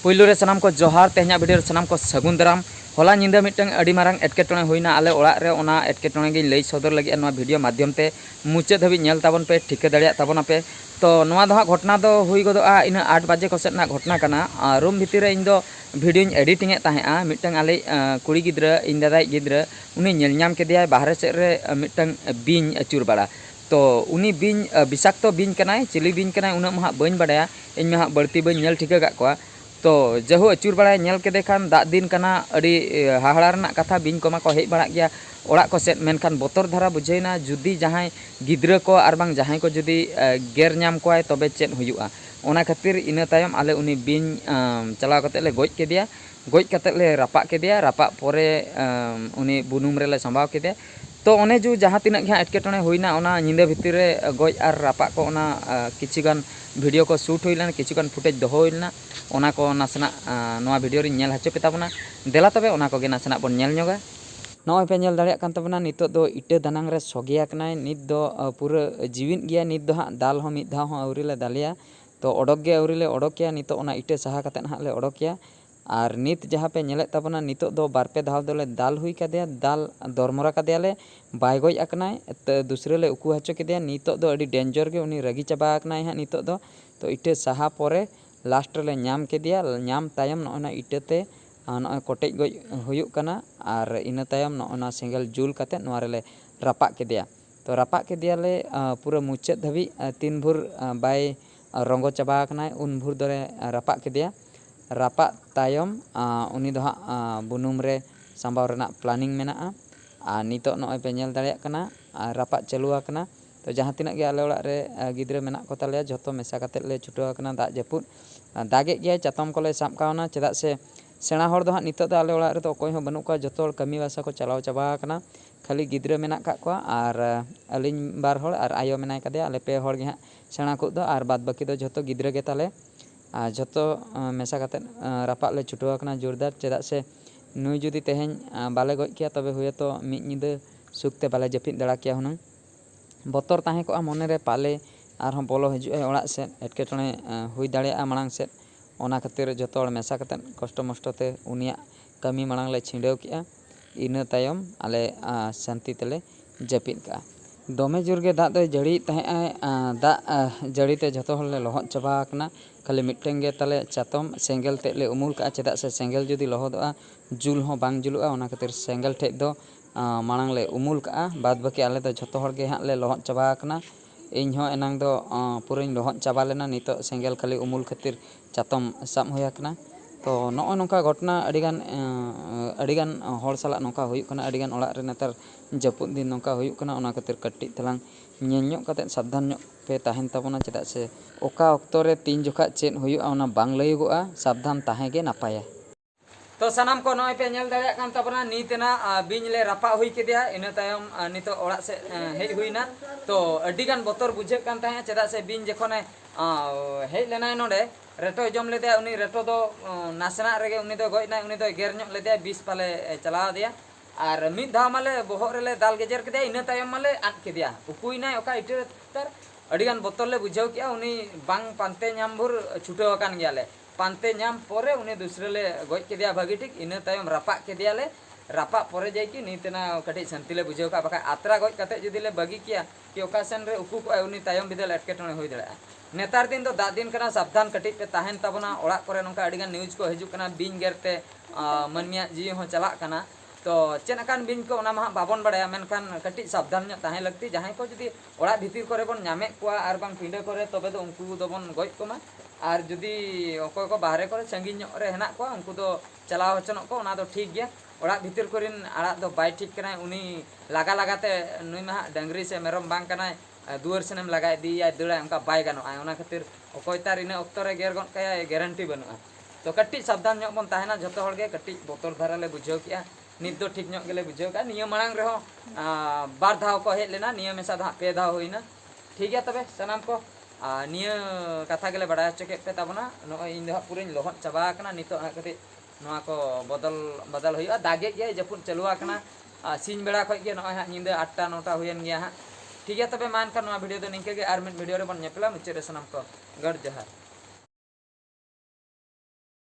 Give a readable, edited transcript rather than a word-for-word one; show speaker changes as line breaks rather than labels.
पुइलु रे सनाम को जोहार तेहना वीडियो रे सनाम को सगुन दाराम होला निंदा मिटंग अडी मारांग एटकेटोणे हुइना आले ओळा रे ओना एटकेटोणे गे लई सदर लगी नोआ वीडियो माध्यम ते मुचाद धाबी नेल ताबन पे ठिका दाड़िया ताबन पे तो नोआ दो घटना दो हुई गदोआ इन 8 बजे कोसेट ना घटना कना रूम भितर इन दो वीडियो एडिटिंग ताहेआ मिटंग आले कुड़ी गिद्रा इन दादाई गिद्रा उनी नेल ᱧᱟᱢ केदिया बाहरे सेट रे मिटंग बिन अचुर बाड़ा तो उनी बिन विषाक्त बिन कनाय चिली बिन कनाय उना महा बइन बाड़ाया इन महा बळती बइन नेल ठिका गा कोआ तो जहु अचुर बड़ा नेल केदे खान दाग दिन कना अड़ी हाहाड़ा रना कथा बिन को माको हेज बड़ा गया ओड़ा को सेट मेनखान बोतर धारा बुझेना जुदी जहां गिद्रा को आर बांग जहां को जुदी गेर नाम कोय तबे चेत हुयुआ ओना खातिर इना तायम आले उनी बिन चलाव कते ले गोज केदिया गोज कते ले रापा केदिया रापा पोरे उनी बुनुम रे ले संभाव केदिया तो ओने जो जहां तिना घा एटकेटोणे हुइना ओना निंदा भितर रे गोज आर रापा को ओना किछिगान वीडियो को शूट हुइलना किछिगान फुटेज दोहो हुइलना ओना को नासना नोआ वीडियो रे नेल हचो पेताबना देला तबे ओना को गे नासना बन नेल ᱧᱚᱜᱟ नोय पे नेल दाड़िया कान तबना नितो दो इटा दानांग रे सगेया कनाय नित दो पूरा जीविन गया नित दो हा दाल हो मिद धाव हो औरी ले दालिया तो ओडक गे औरी ले ओडकिया नितो ओना इटा सहा कते हा ले ओडकिया और नित जहाँ पे नेले तबना नितो दो बारपे धाव दोले दाल हुई कदेया दाल दरमरा कदेया ले बाय गोज अकनाय दूसरे ले उकू हचो केदेया नितो दो अडी डेंजर गे उनी रगी चाबा अकनाय हा नितो दो तो इटा सहा पोरे लास्ट ले नाम केदिया नाम तायम नोना इटाते नॉय कोटेज गोज हुयुक कना और इना तायम नोना सेंगल जुल कते नोआ रे ले रापा केदिया तो रापा केदिया ले पूरा मुचाद धाबी तीन भुर बाय रंगो चाबा अकनाय उन भुर दरे रापा केदिया रापा तायम उनी दो बुनुम रे सांबाव रेना प्लानिंग मेना आ नितो नॉय पे नेल दाड़िया कना रापा चालुआ कना तो जहाँ तिना गे आले ओड़ा रे गिद्रा मेना को तालेया जतो मेसा कते ले छुटो कना दाग जपुद दागे गया चातम को ले साब कावना चेदा से सेना हर दो हाँ नितो दो आले ओड़ा रे तो कोई हो बनु का जतो कमी वासा को चलाव चाबा कना खाली गिद्रा मेना का को और अलिन बार हर और आयो मेना कदे आले पे हर गे हाँ सेना को दो और बाद बाकी दो जतो गिद्रा गे ताले जतो मेसा कते रापा ले छुटो कना जोरदार चेदा से नुई जुदी तेहें बाले गज किया तबे हुए तो मिद निदा सुखते बाले जपिद दड़ा किया हुनंग बतर ताहें को मने रे पाले और हम बोलो हजु ओड़ा से एटकेटोणे हुई दाड़िया मांग से ओना खातिर जतो मेसा कते कष्ट मष्टते उनिया कमी मांग ले छिंडेव किया इना तायम आले शांति तेले जपिद का दमे जोरगे दाग दो जड़ी ताहें दाग जड़ी ते जतो हल ले लहद चाबा कना खाली मिटटें गे ताले चातम सेंगल ते ले उमुल का चेदा से सेंगल जुदी लहदोआ जुल हो बांग जुलुआ ओना खातिर सेंगल ठेज दो मांग ले उमुल का बाद बाकी आले दो जतो हर गे हाँ ले लहद चाबा कना इन हो एनांग दो पूरा लहद चाबा लेना नितो सेंगल खाली उमुल खातिर चातम साम होया कना तो नॉय नोका घटना अड़ीगान हर साला नोका हुयुक कना अड़ीगान ओड़ा रे नेतार जपुद दिन नोका हुयुक कना ओना खातिर कट्टी तलांग नेल ᱧᱚᱜ कते साबधान ᱧᱚᱜ पे ताहेन ताबोना चेदा से ओका ऑक्तो रे तीन जोखा चेद हुयुआ ओना बांग लयगोआ साबधान ताहे गे नापाया तो सनाम को नॉय पे नेल दाड़िया कान ताबोना नीतना बिन ले रापा हुई केदिया इना तायम नितो ओड़ा से हेज हुइना तो अड्डीगान बोतर बुझे कान ताहे चेदा से बिन जखने हेज लेनाय नोडे रेटो जम लेदे उनी रेटो दो नासना रेगे उनी दो गजनाय उनी दो गेर ᱧᱚᱜ लेदे 20 पाले चलाव दिया और मिद धाव माले बोहग रेले दाल गेजर केदिया इना तायम माले आद केदिया उकुइनाय ओका इटर अड़ीगान बोतल ले बुझाव किया उनी बांग पानते नाम भुर छुटो कान गयाले पानते नाम पोरे उनी दूसरे ले गज केदिया भागी ठीक इना तायम रापा केदिया ले रापा पोरे जाय कि नीतना कटी शांति ले बुझाव का बाका आत्रा गज कते जदी ले भागी किया कि ओकासन रे उकु को उनी तायम बिदल एटकेटोणे हुई दाड़ा नेतार दिन तो दाग दिन कना साबधान कटी पे ताहेन ताबना ओड़ा करे नोका अड़ीगान न्यूज को हजु कना बिन गेरते मनमिया जी हो चला कना तो चेनकान बिन को ओना मा बाबन बड़ाया मेनखान कटी साबधान ᱧᱚᱜ ताहे लगती जहां को जदी ओड़ा भीतिर करे बन नामे कुआ आर बांग पिंडे करे तबे दो उनकु दो बन गज कोमा और जदी ओको को बाहरे करे संगी ᱧᱚᱜ रे हेना को उनकु दो चलाव हचनक को ओना दो ठीक गया ओड़ा भीतर करिन आड़ा दो बाय ठीक कनाय उनी लागा लगाते नुई मा डंगरी से मेरम बांग कनाय दुआर सेनेम लगाय दिया दड़ा उनका बाय गानो ओना खातिर ओकोय तार इना ऑक्तो रे गेर गन कया गारंटी बनुआ तो कट्टी साबधान ᱧᱚᱜ बन ताहेना जतो हर गे कट्टी बोतल धारा ले बुझाव किया नित दो ठीक ᱧᱚᱜ गेले बुझाव का निया मांग रे हो बार धाव को हेज लेना निया मेसा दा पे धाव होइना ठीक गया तबे सनाम को निया कथा गेले बड़ा चके पे ताबना नोय इन दो पूरा लहद चाबा कना नितो कति नोआ को बदल हुआ दागे गया जपुद चलुआ कना सिंह बेड़ा खज गे नोय निंदा 8टा 9टा हुयन गया हाँ ठीक है तबे मान का वीडियो दो निंके गे आर मिड वीडियो रे बन नेपला मुचे रे सनाम को गढ़ जहार।